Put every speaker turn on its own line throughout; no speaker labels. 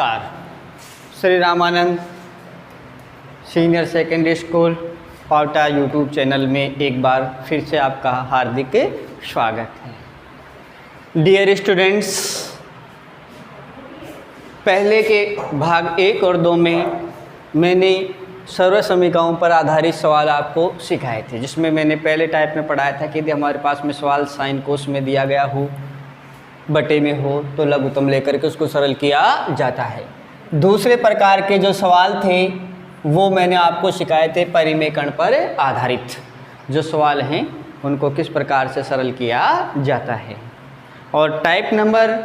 नमस्कार। Shri Ramanand senior secondary school Pawta YouTube channel में एक बार फिर से आपका हार्दिक स्वागत है। डियर स्टूडेंट्स, पहले के भाग 1 और 2 में मैंने सर्व समीकरणों पर आधारित सवाल आपको सिखाए थे, जिसमें मैंने पहले टाइप में पढ़ाया था कि यदि हमारे पास में सवाल साइन कोस में दिया गया हो, बटे में हो, तो लघुत्तम लेकर के उसको सरल किया जाता है। दूसरे प्रकार के जो सवाल थे वो मैंने आपको सिखाए थे परिमेयकरण पर आधारित जो सवाल हैं उनको किस प्रकार से सरल किया जाता है। और टाइप नंबर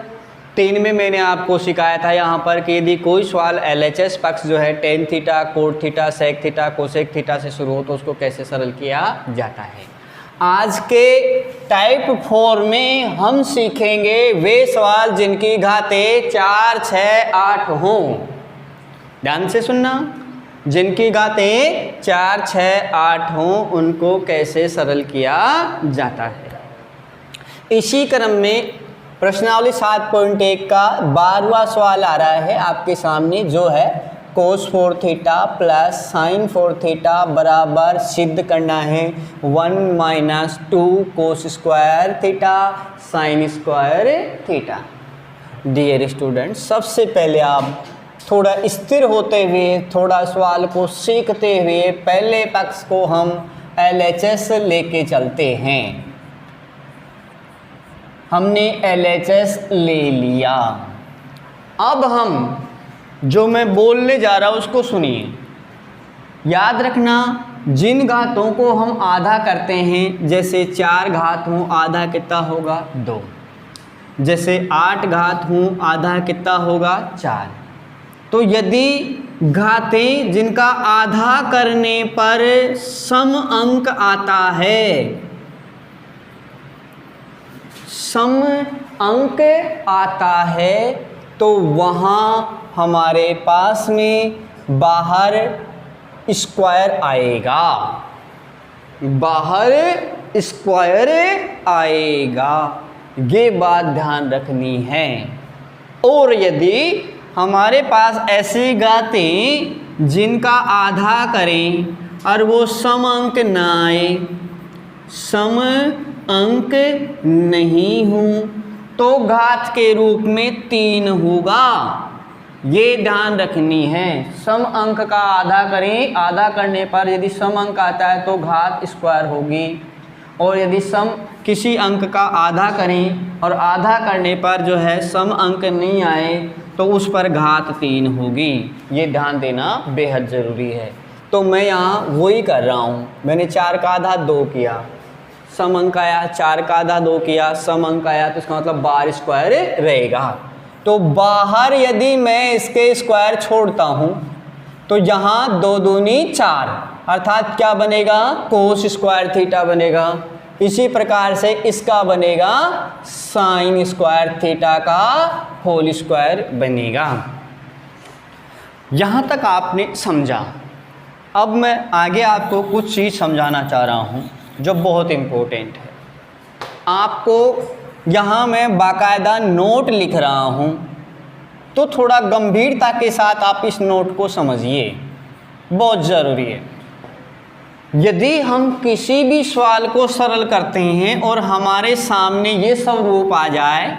3 में मैंने आपको सिखाया था यहाँ पर कि यदि कोई सवाल LHS पक्ष जो है tan theta, cot theta, sec theta, cosec theta से शुरू हो तो उसको कैसे सरल किया जाता है। आज के टाइप 4 में हम सीखेंगे वे सवाल जिनकी घातें 4, 6, 8 हों। ध्यान से सुनना, जिनकी घातें 4, 6, 8 हों उनको कैसे सरल किया जाता है। इसी क्रम में प्रश्नावली 7.1 का 12वां सवाल आ रहा है आपके सामने, जो है cos 4 theta plus sine 4 theta बराबर सिद्ध करना है 1 - 2 cos square theta sine square theta. Dear students, सबसे पहले आप थोड़ा स्थिर होते हुए, थोड़ा सवाल को सीखते हुए पहले पक्ष को हम LHS लेके चलते हैं। हमने LHS ले लिया। अब हम जो मैं बोलने जा रहा हूँ उसको सुनिए। याद रखना, जिन घातों को हम आधा करते हैं, जैसे 4 घात हूँ आधा कितना होगा 2, जैसे 8 घात हूँ आधा कितना होगा 4। तो यदि घातें जिनका आधा करने पर सम अंक आता है, सम अंक आता है, तो वहाँ हमारे पास में बाहर स्क्वायर आएगा, बाहर स्क्वायर आएगा। ये बात ध्यान रखनी है। और यदि हमारे पास ऐसी घातें जिनका आधा करें और वो सम अंक ना आए, सम अंक नहीं हूँ, तो घात के रूप में 3 होगा। ये ध्यान रखनी है। सम अंक का आधा करें, आधा करने पर यदि सम अंक आता है तो घात स्क्वायर होगी, और यदि सम किसी अंक का आधा करें और आधा करने पर जो है सम अंक नहीं आए तो उस पर घात 3 होगी। ये ध्यान देना बेहद ज़रूरी है। तो मैं यहाँ वही कर रहा हूँ। मैंने 4 का आधा 2 किया, सम अंक आया, 4 का आधा 2 किया, सम अंक आया, तो इसका मतलब बाहर स्क्वायर रहेगा। तो बाहर यदि मैं इसके स्क्वायर छोड़ता हूँ तो यहाँ 2 दूनी 4, अर्थात क्या बनेगा, कोस स्क्वायर थीटा बनेगा। इसी प्रकार से इसका बनेगा साइन स्क्वायर थीटा का होल स्क्वायर बनेगा। यहाँ तक आपने समझा। अब मैं आगे आपको कुछ चीज़ समझाना चाह रहा हूँ जो बहुत इम्पोर्टेंट है। आपको यहाँ मैं बाकायदा नोट लिख रहा हूँ, तो थोड़ा गंभीरता के साथ आप इस नोट को समझिए, बहुत ज़रूरी है। यदि हम किसी भी सवाल को सरल करते हैं और हमारे सामने ये स्वरूप आ जाए,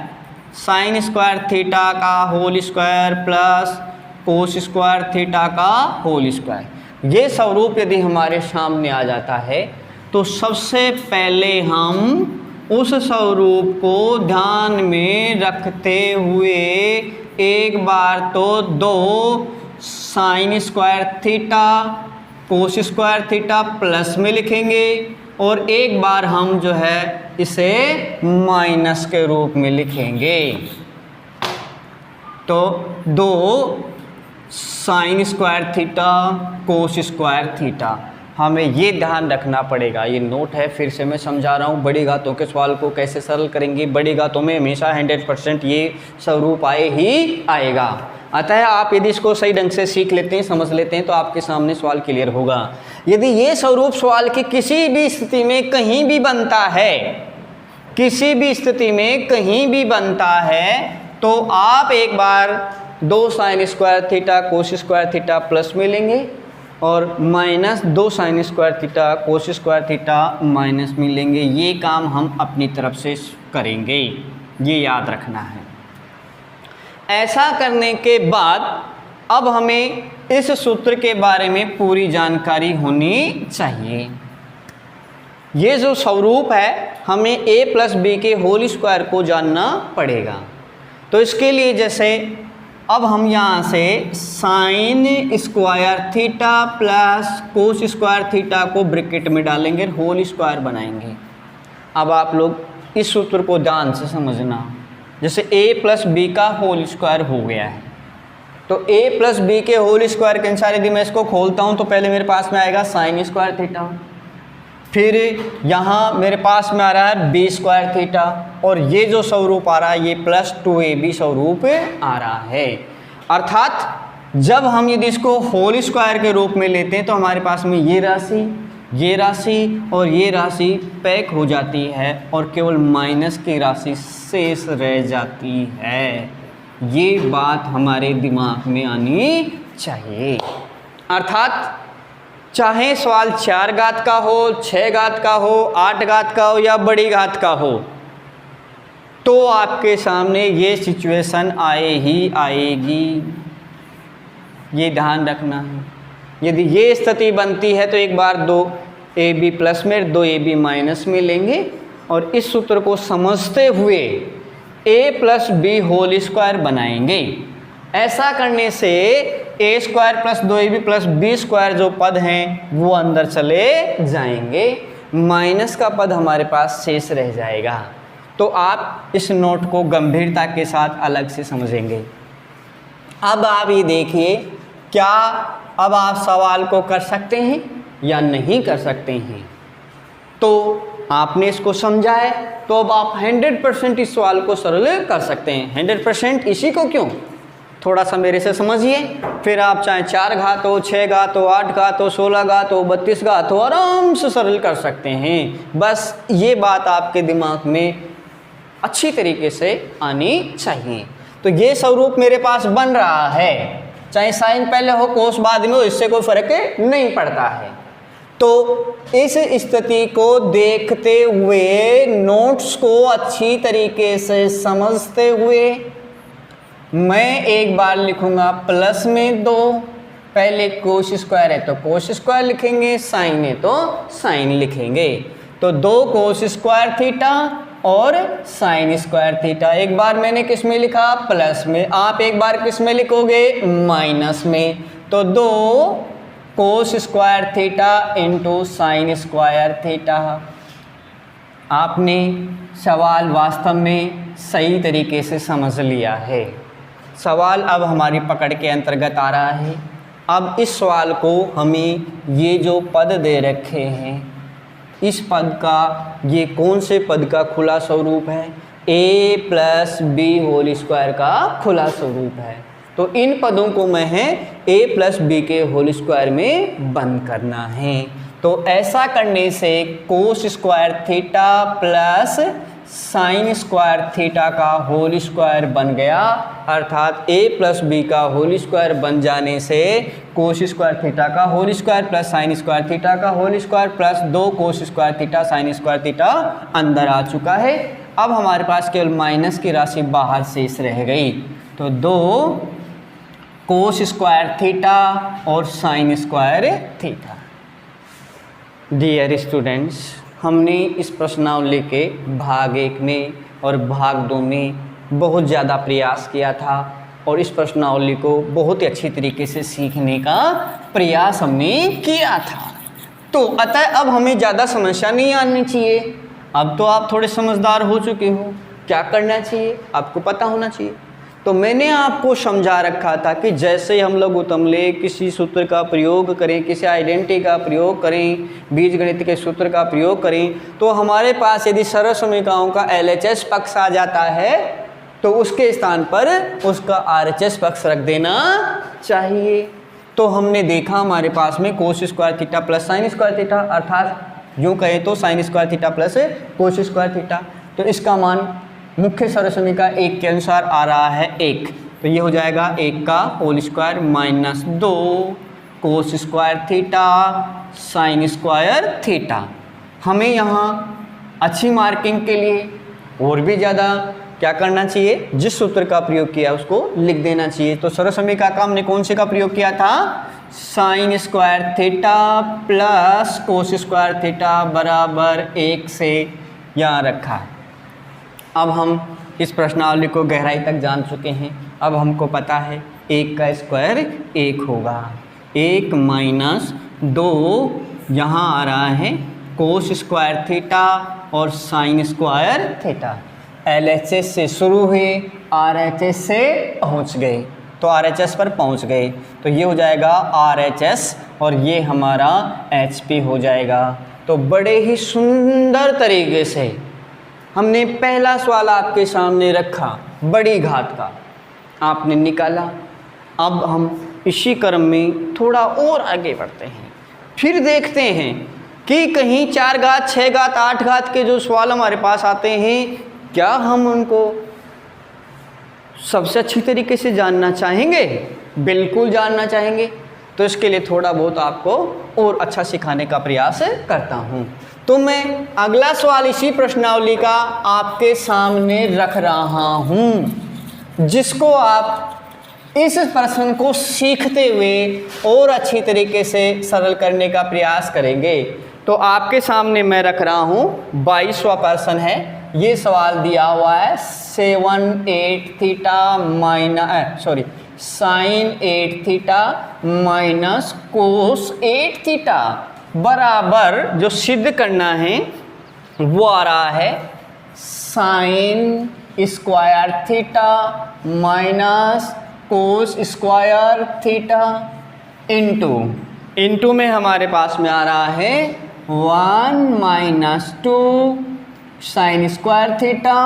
साइन स्क्वायर थीटा का whole square plus cos square theta का होल स्क्वायर, ये स्वरूप यदि हमारे सामने आ जाता है तो सबसे पहले हम उस स्वरूप को ध्यान में रखते हुए एक बार तो 2 sine square theta cos square theta plus में लिखेंगे, और एक बार हम जो है इसे माइनस के रूप में लिखेंगे। तो 2 sine square theta cos square theta, हमें ये ध्यान रखना पड़ेगा। ये नोट है, फिर से मैं समझा रहा हूँ। बड़ी घातों के सवाल को कैसे सरल करेंगे, बड़ी घातों में हमेशा 100% ये स्वरूप आए ही आएगा। अतः आप यदि इसको सही ढंग से सीख लेते हैं, समझ लेते हैं, तो आपके सामने सवाल क्लियर होगा। यदि ये स्वरूप सवाल की किसी भी स्थिति में कहीं भी बनता है, किसी भी स्थिति में कहीं भी बनता है, तो आप एक बार 2 sine square theta cos square theta plus में लेंगे और minus 2 sine square theta cos square theta minus में लेंगे। ये काम हम अपनी तरफ से करेंगे, ये याद रखना है। ऐसा करने के बाद अब हमें इस सूत्र के बारे में पूरी जानकारी होनी चाहिए। ये जो स्वरूप है हमें a प्लस बी के होल स्क्वायर को जानना पड़ेगा। तो इसके लिए जैसे अब हम यहाँ से sign square theta plus cos square theta को ब्रैकेट में डालेंगे, होल स्क्वायर बनाएंगे। अब आप लोग इस सूत्र को ध्यान से समझना। जैसे a प्लस बी का होल स्क्वायर हो गया है, तो a प्लस बी के होल स्क्वायर के अनुसार यदि मैं इसको खोलता हूँ तो पहले मेरे पास में आएगा साइन स्क्वायर थीटा, फिर यहाँ मेरे पास में आ रहा है बी स्क्वायर थीटा, और ये जो स्वरूप आ रहा है ये प्लस 2ab स्वरूप आ रहा है। अर्थात जब हम यदि इसको होल स्क्वायर के रूप में लेते हैं तो हमारे पास में ये राशि और ये राशि पैक हो जाती है और केवल माइनस की राशि शेष रह जाती है। ये बात हमारे दिमाग में आनी चाहिए। अर्थात चाहे सवाल 4 घात का हो, 6 घात का हो, 8 घात का हो या बड़ी घात का हो, तो आपके सामने ये सिचुएशन आए ही आएगी, ये ध्यान रखना है। यदि ये स्थिति बनती है तो एक बार 2ab प्लस में 2ab माइनस में लेंगे और इस सूत्र को समझते हुए a plus B whole square बनाएंगे। ऐसा करने से a square plus 2ab plus B square जो पद हैं वो अंदर चले जाएंगे, माइनस का पद हमारे पास शेष रह जाएगा। तो आप इस नोट को गंभीरता के साथ अलग से समझेंगे। अब आप ये देखिए, क्या अब आप सवाल को कर सकते हैं या नहीं कर सकते हैं। तो आपने इसको समझा है तो अब आप 100% इस सवाल को सरल कर सकते हैं। 100% इसी को क्यों, थोड़ा सा मेरे से समझिए, फिर आप चाहे 4 घात हो, 6 घात हो, 8 घात हो, 16 घात हो, 32 घात हो, आराम से सरल कर सकते हैं। बस ये बात आपके दिमाग में अच्छी तरीके से आनी चाहिए। तो ये स्वरूप मेरे पास बन रहा है, चाहे साइन पहले हो कोस बाद में हो, इससे कोई फर्क नहीं पड़ता है। तो इस स्थिति को देखते हुए, नोट्स को अच्छी तरीके से समझते हुए, मैं एक बार लिखूंगा प्लस में 2, पहले कोस स्क्वायर है तो कोस स्क्वायर लिखेंगे, साइन है तो साइन लिखेंगे। तो 2 कोस स्क्वायर थीटा और साइन स्क्वायर थीटा। एक बार मैंने किस में लिखा, प्लस में, आप एक बार किस में लिखोगे, माइनस में। तो 2 cos square theta into sine square theta. आपने सवाल वास्तव में सही तरीके से समझ लिया है। सवाल अब हमारी पकड़ के अंतर्गत आ रहा है। अब इस सवाल को हमें ये जो पद दे रखे हैं, इस पद का, ये कौन से पद का खुला स्वरूप है, a plus B whole square का खुला स्वरूप है। तो इन पदों को मैं है a प्लस बी के होल स्क्वायर में बंद करना है। तो ऐसा करने से cos square theta plus sine square theta का होल स्क्वायर बन गया। अर्थात a प्लस बी का होल स्क्वायर बन जाने से कोस स्क्वायर थीटा का whole square plus sine square theta का whole square plus 2 cos square theta sine square theta अंदर आ चुका है। अब हमारे पास केवल माइनस की राशि बाहर शेष रह गई। तो 2 कोस स्क्वायर थीटा और sine square theta. Dear students, हमने इस प्रश्नावली के भाग 1 में और भाग 2 में बहुत ज़्यादा प्रयास किया था और इस प्रश्नावली को बहुत ही अच्छी तरीके से सीखने का प्रयास हमने किया था। तो अतः अब हमें ज़्यादा समस्या नहीं आनी चाहिए। अब तो आप थोड़े समझदार हो चुके हो, क्या करना चाहिए आपको पता होना चाहिए। तो मैंने आपको समझा रखा था कि जैसे हम लोग उत्तमले किसी सूत्र का प्रयोग करें, किसी आइडेंटिटी का प्रयोग करें, बीजगणित के सूत्र का प्रयोग करें, तो हमारे पास यदि सरल समीकरणों का LHS पक्ष आ जाता है तो उसके स्थान पर उसका RHS पक्ष रख देना चाहिए। तो हमने देखा हमारे पास में कोस square theta plus sine square theta, अर्थात यूँ कहें तो sign square theta plus cos square theta. तो इसका मान मुख्य सरल समीकरण 1 के अनुसार आ रहा है 1। तो ये हो जाएगा 1 का whole square minus 2 cos square theta sine square theta. हमें यहाँ अच्छी मार्किंग के लिए और भी ज़्यादा क्या करना चाहिए, जिस सूत्र का प्रयोग किया उसको लिख देना चाहिए। तो सर्वसमीका का हमने कौन से का प्रयोग किया था, sine square theta plus cos square theta बराबर 1 से यहाँ रखा है। अब हम इस प्रश्नावली को गहराई तक जान चुके हैं। अब हमको पता है 1 का स्क्वायर 1 होगा, 1 माइनस 2 यहाँ आ रहा है कोस स्क्वायर थीटा और साइन स्क्वायर थीटा। LHS से शुरू हुए RHS से पहुँच गए, तो RHS पर पहुँच गए, तो ये हो जाएगा RHS और ये हमारा HP हो जाएगा। तो बड़े ही सुंदर तरीके से हमने पहला सवाल आपके सामने रखा, बड़ी घात का आपने निकाला। अब हम इसी क्रम में थोड़ा और आगे बढ़ते हैं, फिर देखते हैं कि कहीं 4 घात 6 घात 8 घात के जो सवाल हमारे पास आते हैं, क्या हम उनको सबसे अच्छी तरीके से जानना चाहेंगे? बिल्कुल जानना चाहेंगे। तो इसके लिए थोड़ा बहुत आपको और अच्छा सिखाने का प्रयास करता हूँ। तो मैं अगला सवाल इसी प्रश्नावली का आपके सामने रख रहा हूँ, जिसको आप इस प्रश्न को सीखते हुए और अच्छी तरीके से सरल करने का प्रयास करेंगे। तो आपके सामने मैं रख रहा हूँ 22वां प्रश्न है। ये सवाल दिया हुआ है 7 8 theta sine 8 theta minus cos 8 theta बराबर, जो सिद्ध करना है वो आ रहा है साइन स्क्वायर थीटा माइनस कोस स्क्वायर थीटा इंटू में हमारे पास में आ रहा है 1 minus 2 sine square theta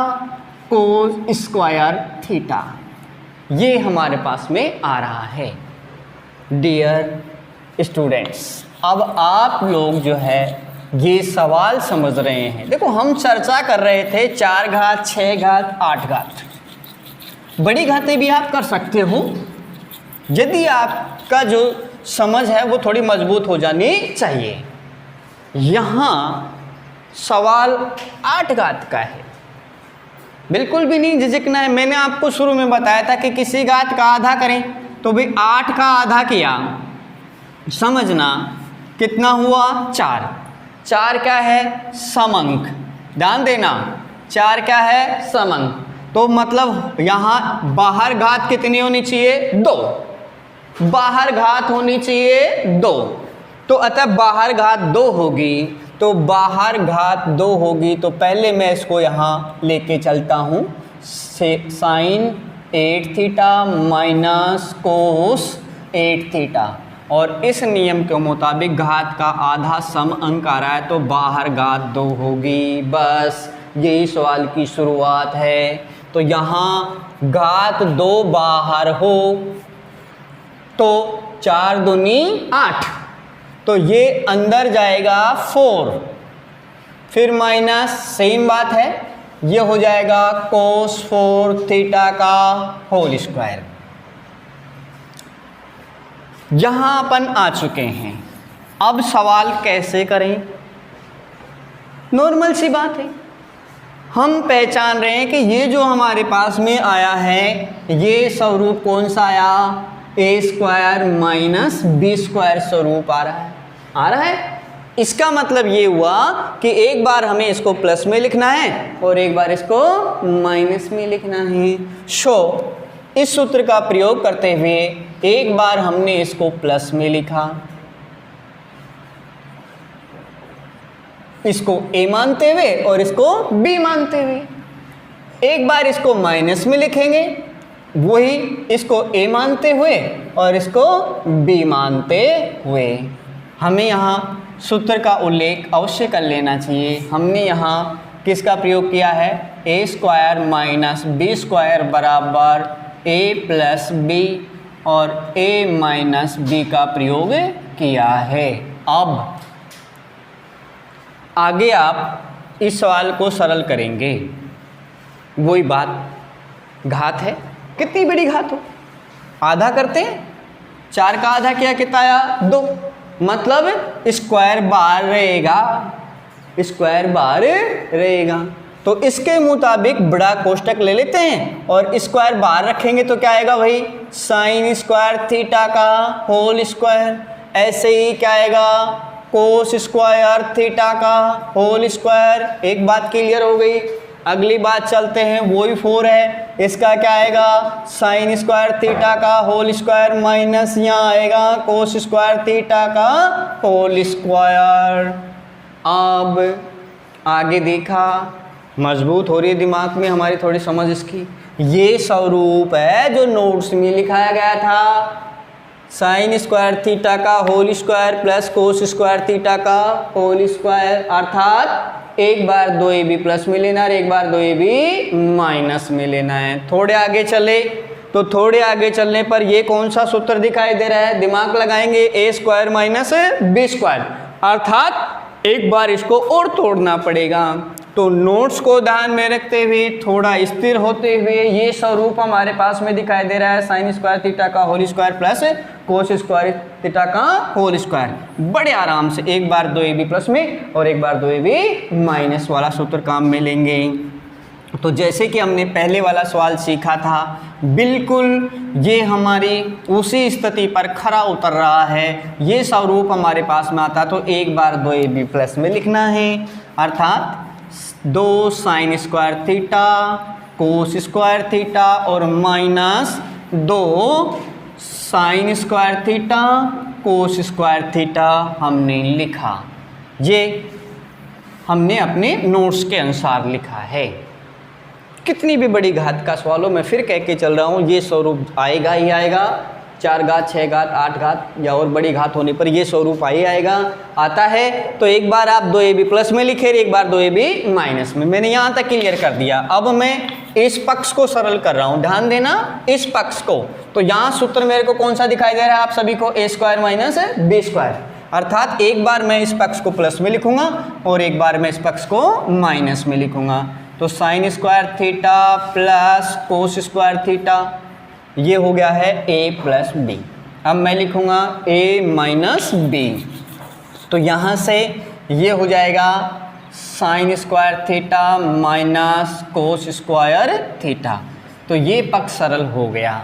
cos square theta, ये हमारे पास में आ रहा है। डियर स्टूडेंट्स, अब आप लोग जो है ये सवाल समझ रहे हैं। देखो, हम चर्चा कर रहे थे 4 घात 6 घात 8 घात, बड़ी घातें भी आप कर सकते हो, यदि आपका जो समझ है वो थोड़ी मजबूत हो जानी चाहिए। यहाँ सवाल 8 घात का है, बिल्कुल भी नहीं झिझकना है। मैंने आपको शुरू में बताया था कि किसी घात का आधा करें, तो भी 8 का आधा किया, समझना कितना हुआ 4। 4 क्या है, समअंक, ध्यान देना 4 क्या है, समअंक। तो मतलब यहाँ बाहर घात कितनी होनी चाहिए, 2, बाहर घात होनी चाहिए 2। तो अतः बाहर घात 2 होगी, तो बाहर घात 2 होगी, तो पहले मैं इसको यहाँ लेके चलता हूँ sine 8 theta minus cos 8 theta, और इस नियम के मुताबिक घात का आधा सम अंक आ रहा है, तो बाहर घात 2 होगी। बस यही सवाल की शुरुआत है। तो यहाँ घात 2 बाहर हो तो 4 दूनी 8, तो ये अंदर जाएगा 4, फिर माइनस, सेम बात है, ये हो जाएगा कोस 4 थीटा का होल स्क्वायर। यहाँ अपन आ चुके हैं। अब सवाल कैसे करें, नॉर्मल सी बात है, हम पहचान रहे हैं कि ये जो हमारे पास में आया है, ये स्वरूप कौन सा आया, ए स्क्वायर माइनस बी स्क्वायर स्वरूप आ रहा है। इसका मतलब ये हुआ कि एक बार हमें इसको प्लस में लिखना है और एक बार इसको माइनस में लिखना है। इस सूत्र का प्रयोग करते हुए एक बार हमने इसको प्लस में लिखा, इसको ए मानते हुए और इसको बी मानते हुए, एक बार इसको माइनस में लिखेंगे, वही इसको ए मानते हुए और इसको बी मानते हुए। हमें यहाँ सूत्र का उल्लेख अवश्य कर लेना चाहिए। हमने यहाँ किसका प्रयोग किया है, ए स्क्वायर माइनस बी स्क्वायर बराबर ए प्लस बी, और ए माइनस बी का प्रयोग किया है। अब आगे आप इस सवाल को सरल करेंगे। वही बात, घात है, कितनी बड़ी घात हो, आधा करते हैं, 4 का आधा किया कितना आया 2, मतलब स्क्वायर बार रहेगा, स्क्वायर बार रहेगा। तो इसके मुताबिक बड़ा कोष्टक ले लेते हैं और स्क्वायर बार रखेंगे तो क्या आएगा भाई, साइन स्क्वायर थीटा का होल स्क्वायर। ऐसे ही क्या आएगा, कोस स्क्वायर थीटा का होल स्क्वायर। एक बात क्लियर हो गई। अगली बात चलते हैं, वही 4 है, इसका क्या आएगा, साइन स्क्वायर थीटा का होल स्क्वायर माइनस यहाँ आएगा कोस स्क्वायर थीटा का होल स्क्वायर। अब आगे देखा, मजबूत हो रही है दिमाग में हमारी थोड़ी समझ इसकी। ये स्वरूप है जो नोट्स में लिखाया गया था, साइन स्क्वायर थीटा का whole square plus cos square theta का होल स्क्वायर, अर्थात एक बार 2ab प्लस में लेना और एक बार 2ab माइनस में लेना है। थोड़े आगे चले तो थोड़े आगे चलने पर ये कौन सा सूत्र दिखाई दे रहा है, दिमाग लगाएंगे, ए स्क्वायर माइनस बी स्क्वायर, अर्थात एक बार इसको और तोड़ना पड़ेगा। तो नोट्स को ध्यान में रखते हुए, थोड़ा स्थिर होते हुए, ये स्वरूप हमारे पास में दिखाई दे रहा है, साइन स्क्वायर थीटा का whole square plus cos square theta का होल स्क्वायर। बड़े आराम से एक बार 2ab प्लस में और एक बार 2ab माइनस वाला सूत्र काम में लेंगे। तो जैसे कि हमने पहले वाला सवाल सीखा था, बिल्कुल ये हमारी उसी स्थिति पर खरा उतर रहा है। ये स्वरूप हमारे पास में आता तो एक बार 2ab प्लस में लिखना है, अर्थात 2 sine square theta cos square theta और minus 2 sine square theta cos square theta हमने लिखा। ये हमने अपने नोट्स के अनुसार लिखा है। कितनी भी बड़ी घात का सवाल हो, मैं फिर कह के चल रहा हूँ, ये स्वरूप आएगा ही आएगा। 4 घात 6 घात 8 घात या और बड़ी घात होने पर ये स्वरूप आएगा। आता है तो एक बार आप 2ab प्लस में लिखे, एक बार 2ab माइनस में। मैंने यहाँ तक क्लियर कर दिया। अब मैं इस पक्ष को सरल कर रहा हूँ, ध्यान देना, इस पक्ष को। तो यहाँ सूत्र मेरे को कौन सा दिखाई दे रहा है आप सभी को, ए स्क्वायर माइनस बी स्क्वायर, अर्थात एक बार मैं इस पक्ष को प्लस में लिखूंगा और एक बार मैं इस पक्ष को माइनस में लिखूंगा। तो sign square theta plus cos square theta, ये हो गया है a प्लस बी। अब मैं लिखूंगा a माइनस बी, तो यहाँ से ये हो जाएगा साइन स्क्वायर थीटा माइनस कोस स्क्वायर थीटा। तो ये पक्ष सरल हो गया।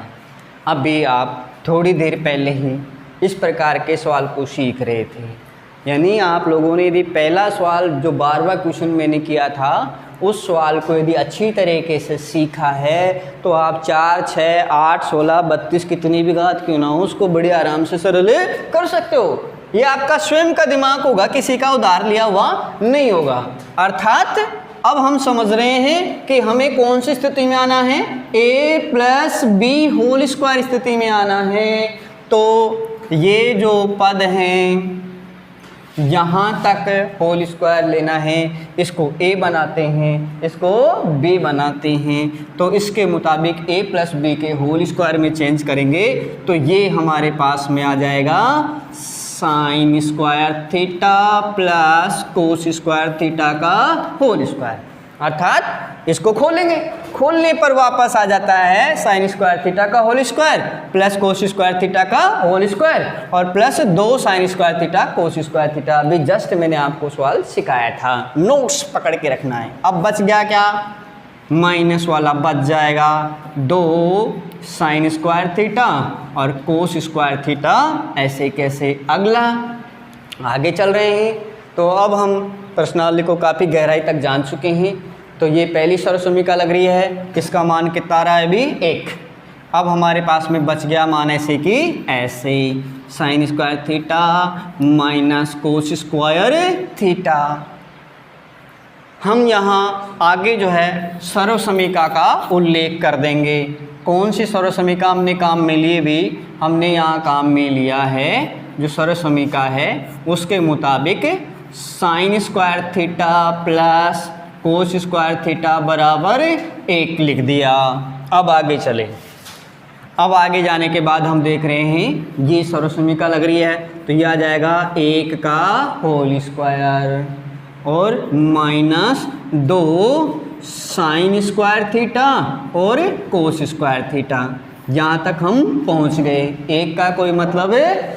अभी आप थोड़ी देर पहले ही इस प्रकार के सवाल को सीख रहे थे, यानी आप लोगों ने यदि पहला सवाल जो 12वां क्वेश्चन मैंने किया था उस सवाल को यदि अच्छी तरीके से सीखा है तो आप 4, 6, 8, 16, 32 कितनी भी घात क्यों ना हो उसको बड़े आराम से सरल कर सकते हो। ये आपका स्वयं का दिमाग होगा, किसी का उधार लिया हुआ नहीं होगा। अर्थात अब हम समझ रहे हैं कि हमें कौन सी स्थिति में आना है, a plus B whole square स्थिति में आना है। तो ये जो पद हैं यहाँ तक होल स्क्वायर लेना है, इसको a बनाते हैं, इसको b बनाते हैं। तो इसके मुताबिक a प्लस बी के होल स्क्वायर में चेंज करेंगे तो ये हमारे पास में आ जाएगा sine square theta plus cos square theta का होल स्क्वायर। अर्थात इसको खोलेंगे, खोलने पर वापस आ जाता है साइन स्क्वायर थीटा का whole square plus cos square theta का होल स्क्वायर और plus 2 sine square theta cos square theta. अभी जस्ट मैंने आपको सवाल सिखाया था, नोट्स पकड़ के रखना है। अब बच गया क्या, माइनस वाला बच जाएगा 2 साइन स्क्वायर थीटा और कोस स्क्वायर थीटा। ऐसे कैसे, अगला आगे चल रहे हैं। तो अब हम प्रश्नावली को काफ़ी गहराई तक जान चुके हैं। तो ये पहली सर्वसमीका लग रही है, किसका मान कितना आ रहा है अभी 1। अब हमारे पास में बच गया मान ऐसे कि ऐसे, साइन स्क्वायर थीटा माइनस कोस स्क्वायर थीटा। हम यहाँ आगे जो है सर्वसमीका का उल्लेख कर देंगे। कौन सी सर्वसमीका हमने काम में लिए भी, हमने यहाँ काम में लिया है जो सर्वसमीका है उसके मुताबिक sign square theta plus cos square theta बराबर 1 लिख दिया। अब आगे चले। अब आगे जाने के बाद हम देख रहे हैं ये सर्वसमीका लग रही है तो ये आ जाएगा 1 का होल स्क्वायर और माइनस 2 साइन स्क्वायर थीटा और कोस स्क्वायर थीटा। यहाँ तक हम पहुँच गए, एक का कोई मतलब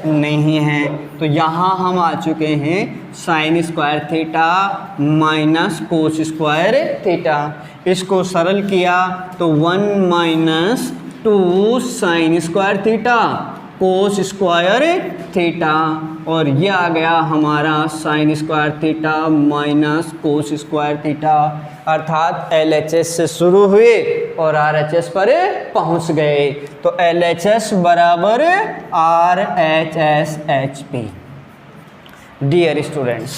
नहीं है। तो यहाँ हम आ चुके हैं साइन स्क्वायर थीटा माइनस कोस स्क्वायर थीटा। इसको सरल किया तो 1 minus 2 sine square theta cos square theta, और ये आ गया हमारा साइन स्क्वायर थीटा माइनस कोस स्क्वायर थीटा, अर्थात LHS से शुरू हुए और RHS पर पहुंच गए। तो LHS बराबर RHS HP। डियर स्टूडेंट्स,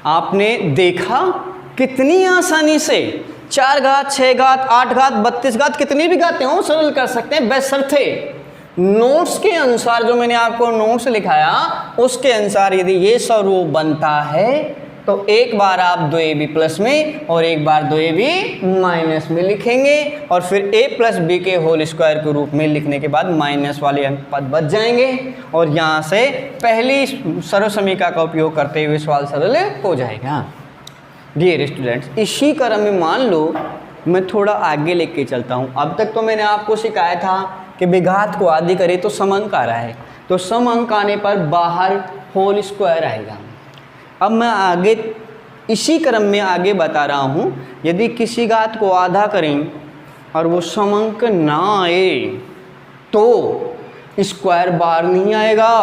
आपने देखा कितनी आसानी से 4 घात 6 घात 8 घात 32 घात कितनी भी घातें हों सरल कर सकते हैं, बशर्ते नोट्स के अनुसार, जो मैंने आपको नोट्स लिखाया उसके अनुसार यदि ये स्वरूप बनता है तो एक बार आप 2ab प्लस में और एक बार 2ab माइनस में लिखेंगे, और फिर a प्लस बी के होल स्क्वायर के रूप में लिखने के बाद माइनस वाले अंक पद बच जाएंगे, और यहाँ से पहली सर्व समीकरण का उपयोग करते हुए सवाल सरल हो जाएगा। डियर स्टूडेंट्स, इसी क्रम में मान लो मैं थोड़ा आगे लेके चलता हूँ। अब तक तो मैंने आपको सिखाया था कि विघात को आदि करे तो सम अंक आ रहा है, तो सम अंक आने पर बाहर होल स्क्वायर आएगा। अब मैं आगे इसी क्रम में आगे बता रहा हूँ, यदि किसी घात को आधा करें और वो सम अंक ना आए तो स्क्वायर बाहर नहीं आएगा,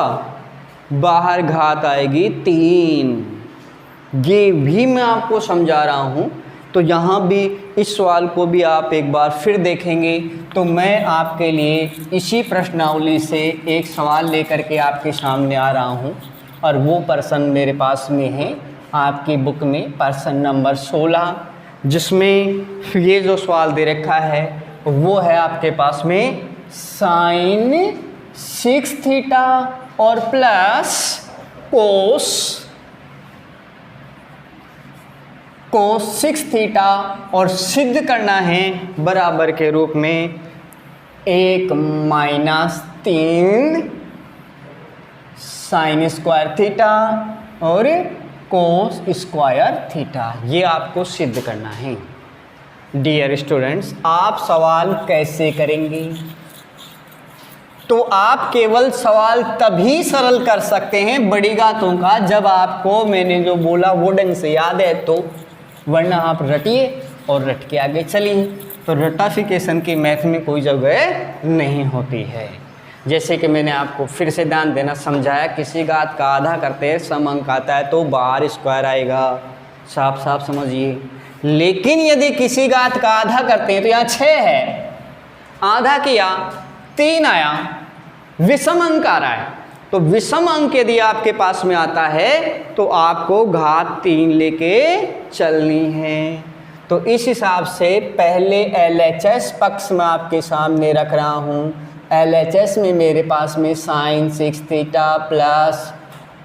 बाहर घात आएगी 3। ये भी मैं आपको समझा रहा हूँ। तो यहाँ भी इस सवाल को भी आप एक बार फिर देखेंगे तो मैं आपके लिए इसी प्रश्नावली से एक सवाल लेकर के आपके सामने आ रहा हूँ, और वो प्रश्न मेरे पास में है आपकी बुक में, प्रश्न नंबर 16, जिसमें ये जो सवाल दे रखा है वो है आपके पास में साइन 6 थीटा और प्लस कोस 6 थीटा, और सिद्ध करना है बराबर के रूप में 1 माइनस 3 साइन स्क्वायर थीटा और कोस स्क्वायर थीटा। ये आपको सिद्ध करना है। डियर स्टूडेंट्स, आप सवाल कैसे करेंगे? तो आप केवल सवाल तभी सरल कर सकते हैं बड़ी घातों का जब आपको मैंने जो बोला वो ढंग से याद है, तो वरना आप रटिए और रट के आगे चलिए। तो रटाफिकेशन की मैथ में कोई जगह नहीं होती है। जैसे कि मैंने आपको फिर से ध्यान देना समझाया, किसी घात का आधा करते हैं सम अंक आता है तो बाहर स्क्वायर आएगा, साफ साफ समझिए। लेकिन यदि किसी घात का आधा करते हैं तो यहाँ 6 है, आधा किया 3 आया, विषम अंक आ रहा है। तो विषम अंक यदि आपके पास में आता है तो आपको घात 3 लेके चलनी है। तो इस हिसाब से पहले LHS पक्ष में आपके सामने रख रहा हूँ। LHS में मेरे पास में sine 6 theta plus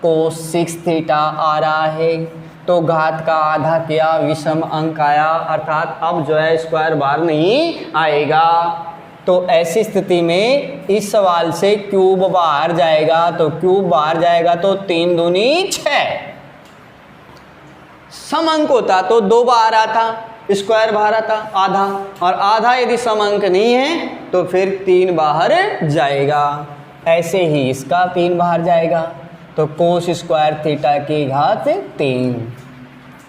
cos 6 theta आ रहा है, तो घात का आधा किया, विषम अंक आया, अर्थात अब जो है स्क्वायर बाहर नहीं आएगा। तो ऐसी स्थिति में इस सवाल से क्यूब बाहर जाएगा, तो क्यूब बाहर जाएगा तो 3 दूनी 6। सम अंक होता तो 2 बाहर आता, स्क्वायर बाहर आता आधा, और आधा यदि सम अंक नहीं है तो फिर 3 बाहर जाएगा। ऐसे ही इसका 3 बाहर जाएगा, तो कोस स्क्वायर थीटा की घात 3।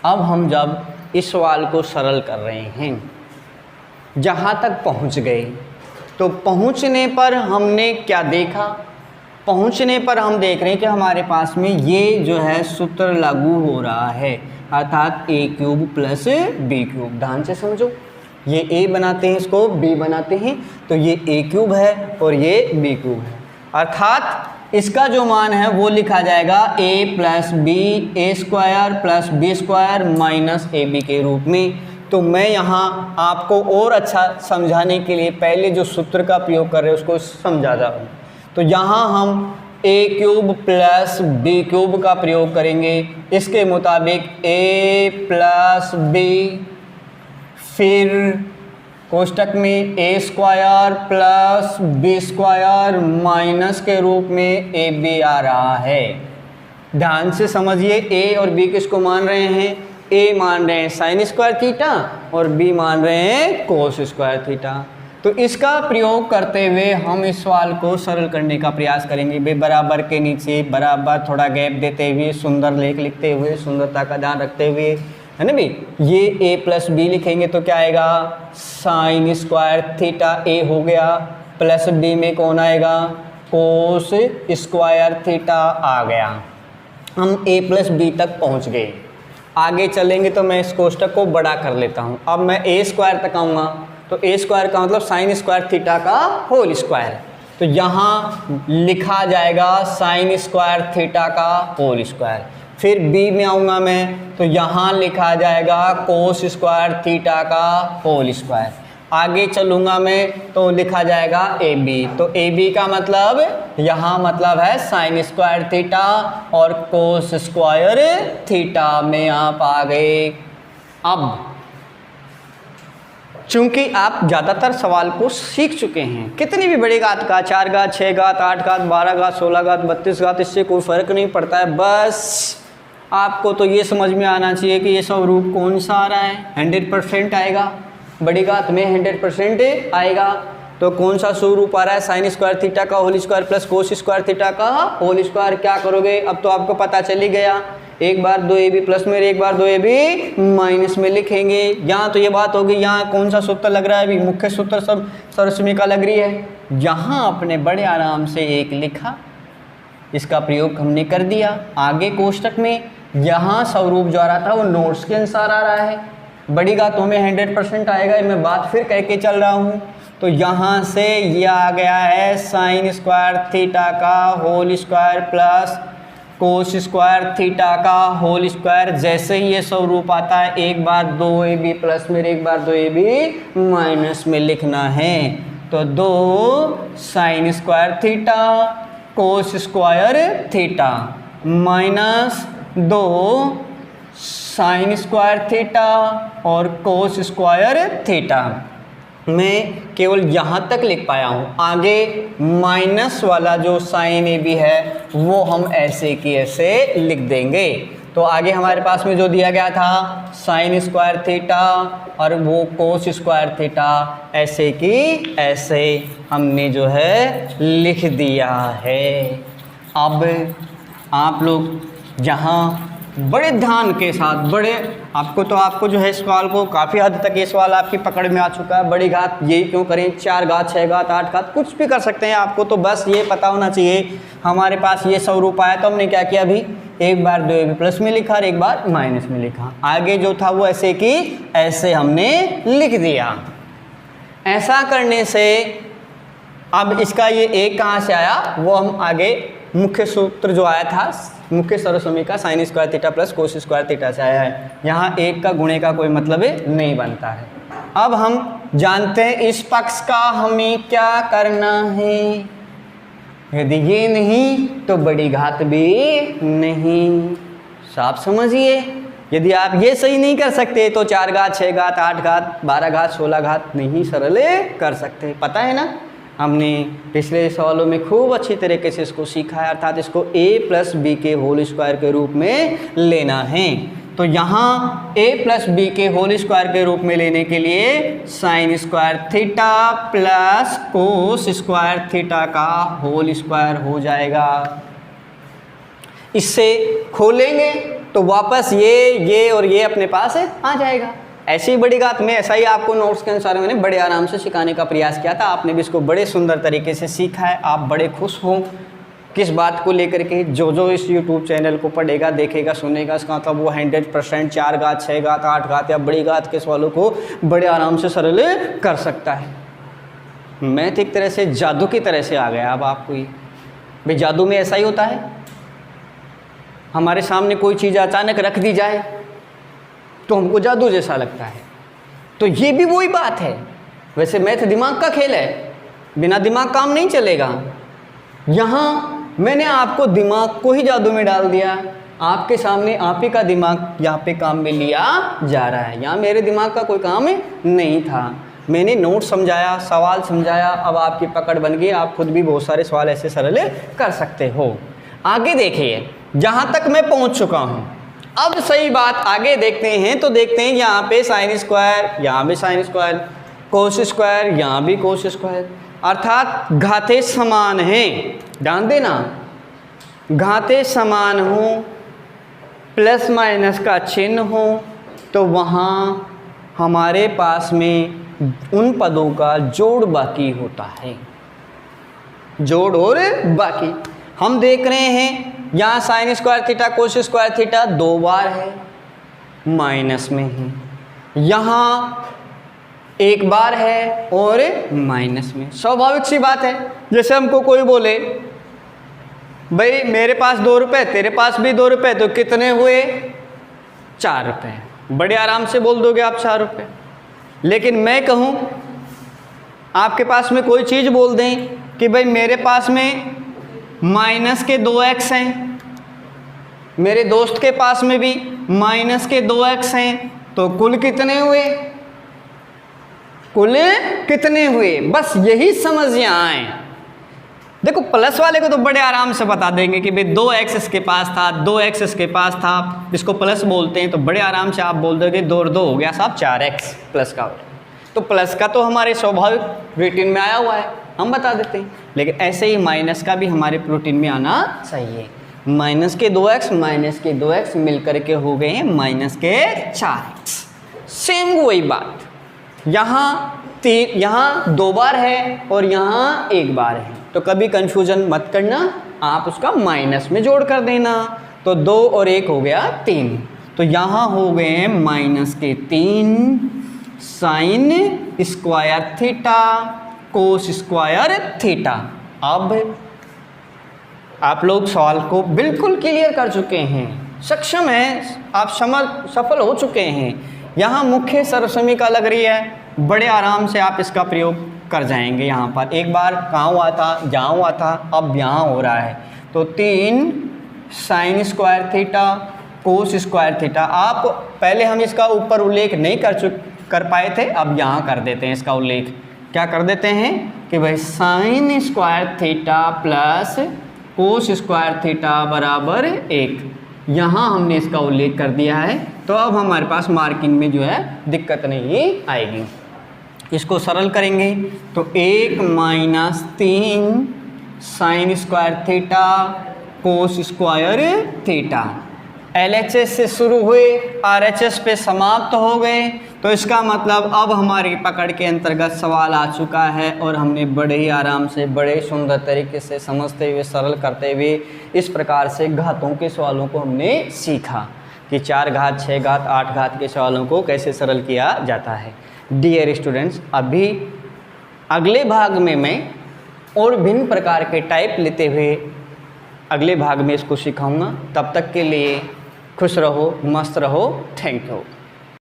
अब हम जब इस सवाल को सरल कर रहे हैं, जहाँ तक पहुँच गए, तो पहुँचने पर हमने क्या देखा? पहुँचने पर हम देख रहे हैं कि हमारे पास में ये जो है सूत्र लागू हो रहा है, अर्थात a cube plus b cube. ध्यान से समझो, ये a बनाते हैं, इसको b बनाते हैं, तो ये a क्यूब है और ये b क्यूब है, अर्थात इसका जो मान है वो लिखा जाएगा a plus B A square plus B square minus A B के रूप में। तो मैं यहाँ आपको और अच्छा समझाने के लिए पहले जो सूत्र का प्रयोग कर रहे हैं उसको समझाता हूँ। तो यहाँ हम a cube plus b cube का प्रयोग करेंगे, इसके मुताबिक a प्लस b, फिर कोष्टक में a square plus b square minus के रूप में ab आ रहा है। ध्यान से समझिए, a और b किसको मान रहे हैं? ए मान रहे हैं साइन स्क्वायर थीटा और बी मान रहे हैं कोस स्क्वायर थीटा। तो इसका प्रयोग करते हुए हम इस सवाल को सरल करने का प्रयास करेंगे। बे बराबर के नीचे बराबर थोड़ा गैप देते हुए, सुंदर लेख लिखते हुए, सुंदरता का ध्यान रखते हुए, है ना भाई। ये ए प्लस बी लिखेंगे तो क्या आएगा, साइन स्क्वायर थीटा ए हो गया, प्लस बी में कौन आएगा, कोस स्क्वायर थीटा आ गया। हम ए प्लस बी तक पहुंच गए। आगे चलेंगे तो मैं इस कोष्टक को बड़ा कर लेता हूं। अब मैं ए स्क्वायर तक आऊँगा तो ए स्क्वायर का मतलब साइन स्क्वायर थीटा का होल स्क्वायर। तो यहाँ लिखा जाएगा साइन स्क्वायर थीटा का होल स्क्वायर। फिर बी में आऊँगा मैं तो यहाँ लिखा जाएगा कोस स्क्वायर थीटा का होल स्क्वायर। आगे चलूँगा मैं तो लिखा जाएगा ए बी। तो ए बी का मतलब यहाँ मतलब है साइन स्क्वायर थीटा और कोस स्क्वायर थीटा में आप आ गए। अब चूंकि आप ज़्यादातर सवाल को सीख चुके हैं, कितनी भी बड़ी घात का, 4 घात, 6 घात, 8 घात, 12 घात, 16 घात, 32 घात, इससे कोई फ़र्क नहीं पड़ता है। बस आपको तो ये समझ में आना चाहिए कि ये स्वरूप कौन सा आ रहा है। 100% आएगा, बड़ी घात में 100% आएगा। तो कौन सा स्वरूप आ रहा है, साइन स्क्वायर थीटा का whole square plus cos square theta का होल स्क्वायर। क्या करोगे, अब तो आपको पता चल ही गया। एक बार 2ab प्लस में, एक बार 2ab माइनस में लिखेंगे। यहाँ तो ये बात होगी, यहाँ कौन सा सूत्र लग रहा है अभी, मुख्य सूत्र सब सरसमिका लग रही है। यहाँ अपने बड़े आराम से एक लिखा, इसका प्रयोग हमने कर दिया। आगे कोष्टक में यहाँ स्वरूप जो आ रहा था वो नोट्स के अनुसार आ रहा है। बड़ी घातों में 100% आएगा, मैं बात फिर कह के चल रहा हूँ। तो यहाँ से ये आ गया है साइन स्क्वायर थीटा का whole square plus cos square theta का होल स्क्वायर। जैसे ही ये स्वरूप आता है एक बार 2ab प्लस में, एक बार 2ab माइनस में लिखना है। तो 2 sine square theta cos square theta minus 2 sine square theta और कोस स्क्वायर थीटा। मैं केवल यहाँ तक लिख पाया हूँ, आगे माइनस वाला जो साइन ए बी है वो हम ऐसे की ऐसे लिख देंगे। तो आगे हमारे पास में जो दिया गया था साइन स्क्वायर थीटा और वो कोस स्क्वायर थीटा, ऐसे की ऐसे हमने जो है लिख दिया है। अब आप लोग जहाँ बड़े ध्यान के साथ, बड़े आपको जो है सवाल को काफ़ी हद तक ये सवाल आपकी पकड़ में आ चुका है। बड़ी घात यही क्यों करें, 4 घात, 6 घात, 8 घात, कुछ भी कर सकते हैं। आपको तो बस ये पता होना चाहिए हमारे पास ये स्वरूप आया तो हमने क्या किया, अभी एक बार 2ab प्लस में लिखा और एक बार माइनस में लिखा। आगे जो था वो ऐसे की ऐसे हमने लिख दिया। ऐसा करने से अब इसका ये एक कहाँ से आया वो हम आगे मुख्य सूत्र जो आया था, मुख्य सर्वसमीका sine square theta plus cos square theta से आया है। यहाँ एक का गुणे का कोई मतलब नहीं बनता है। अब हम जानते हैं इस पक्ष का हमें क्या करना है। यदि ये नहीं तो बड़ी घात भी नहीं। साफ समझिए, यदि आप ये सही नहीं कर सकते तो 4 घात, 6 घात, 8 घात, 12 घात, 16 घात नहीं सरल कर सकते। पता है ना, हमने पिछले सवालों में खूब अच्छी तरीके से इसको सीखा है, अर्थात इसको a प्लस बी के होल स्क्वायर के रूप में लेना है। तो यहाँ a प्लस बी के होल स्क्वायर के रूप में लेने के लिए sign square theta plus cos square theta का होल स्क्वायर हो जाएगा। इससे खोलेंगे तो वापस ये और ये अपने पास आ जाएगा। ऐसी बड़ी घात में ऐसा ही आपको नोट्स के अनुसार मैंने बड़े आराम से सिखाने का प्रयास किया था। आपने भी इसको बड़े सुंदर तरीके से सीखा है। आप बड़े खुश हों किस बात को लेकर के, जो इस YouTube चैनल को पढ़ेगा, देखेगा, सुनेगा, इसका मतलब वो 100% 4 घात, 6 घात, 8 घात या बड़ी घात के सवालों को बड़े आराम से सरल कर सकता है। मैथ एक तरह से जादू की तरह से आ गया। अब आपको ये भाई जादू में ऐसा ही होता है, हमारे सामने कोई चीज़ अचानक रख दी जाए तो हमको जादू जैसा लगता है। तो ये भी वही बात है। वैसे मैथ दिमाग का खेल है, बिना दिमाग काम नहीं चलेगा। यहाँ मैंने आपको दिमाग को ही जादू में डाल दिया। आपके सामने आप ही का दिमाग यहाँ पे काम में लिया जा रहा है। यहाँ मेरे दिमाग का कोई काम नहीं था। मैंने नोट समझाया, सवाल समझाया, अब आपकी पकड़ बन गई। आप खुद भी बहुत सारे सवाल ऐसे सरल कर सकते हो। आगे देखिए, जहाँ तक मैं पहुँच चुका हूँ अब सही बात आगे देखते हैं, तो देखते हैं यहाँ पे साइन स्क्वायर, यहाँ भी साइन स्क्वायर, कोस स्क्वायर, यहाँ भी कोस स्क्वायर, अर्थात घातें समान हैं। ध्यान देना, घातें समान हो, प्लस माइनस का चिन्ह हो, तो वहाँ हमारे पास में उन पदों का जोड़ बाकी होता है। जोड़ और बाकी हम देख रहे हैं, यहाँ sign square theta cos square theta 2 बार है, माइनस में है, यहाँ 1 बार है और माइनस में। स्वाभाविक सी बात है, जैसे हमको कोई बोले भाई मेरे पास 2 रुपये, तेरे पास भी 2 रुपये, तो कितने हुए? 4 रुपये। बड़े आराम से बोल दोगे आप 4 रुपये। लेकिन मैं कहूँ, आपके पास में कोई चीज़ बोल दें कि भाई मेरे पास में माइनस के 2x हैं, मेरे दोस्त के पास में भी माइनस के 2x हैं, तो कुल कितने हुए? कुल कितने हुए? बस यही समझ आए। देखो प्लस वाले को तो बड़े आराम से बता देंगे कि भाई 2x इसके पास था, 2x इसके पास था, इसको प्लस बोलते हैं, तो बड़े आराम से आप बोल दोगे 2 और 2 हो गया साहब 4x प्लस का। तो प्लस का तो हमारे स्वाभाविक रूटीन में आया हुआ है, हम बता देते हैं। लेकिन ऐसे ही माइनस का भी हमारे रूटीन में आना चाहिए। माइनस के 2x माइनस के 2x मिलकर के हो गए हैं माइनस के 4x। सेम वही बात, यहाँ 2 बार है और यहाँ 1 बार है, तो कभी कंफ्यूजन मत करना, आप उसका माइनस में जोड़ कर देना। तो 2 और 1 हो गया 3, तो यहाँ हो गए हैं माइनस के 3 sign square theta cos square theta. अब आप लोग सवाल को बिल्कुल क्लियर कर चुके हैं, सक्षम हैं, आप सफल हो चुके हैं। यहाँ मुख्य सर्वसमीका लग रही है, बड़े आराम से आप इसका प्रयोग कर जाएंगे। यहाँ पर एक बार कहाँ हुआ था, जहाँ हुआ था, अब यहाँ हो रहा है। तो 3 sign square theta cos square theta. आप पहले हम इसका ऊपर उल्लेख नहीं कर पाए थे, अब यहाँ कर देते हैं इसका उल्लेख। क्या कर देते हैं कि भाई sign square theta plus cos square theta बराबर 1, यहाँ हमने इसका उल्लेख कर दिया है। तो अब हमारे पास मार्किंग में जो है दिक्कत नहीं आएगी। इसको सरल करेंगे तो 1 minus 3 sign square theta cos square theta. LHS से शुरू हुए RHS पे समाप्त हो गए, तो इसका मतलब अब हमारी पकड़ के अंतर्गत सवाल आ चुका है और हमने बड़े ही आराम से, बड़े सुंदर तरीके से समझते हुए, सरल करते हुए इस प्रकार से घातों के सवालों को हमने सीखा कि 4 घात, 6 घात, 8 घात के सवालों को कैसे सरल किया जाता है। डियर स्टूडेंट्स, अभी अगले भाग में मैं और भिन्न प्रकार के टाइप लेते हुए अगले भाग में इसको सिखाऊंगा। तब तक के लिए खुश रहो, मस्त रहो। Thank you.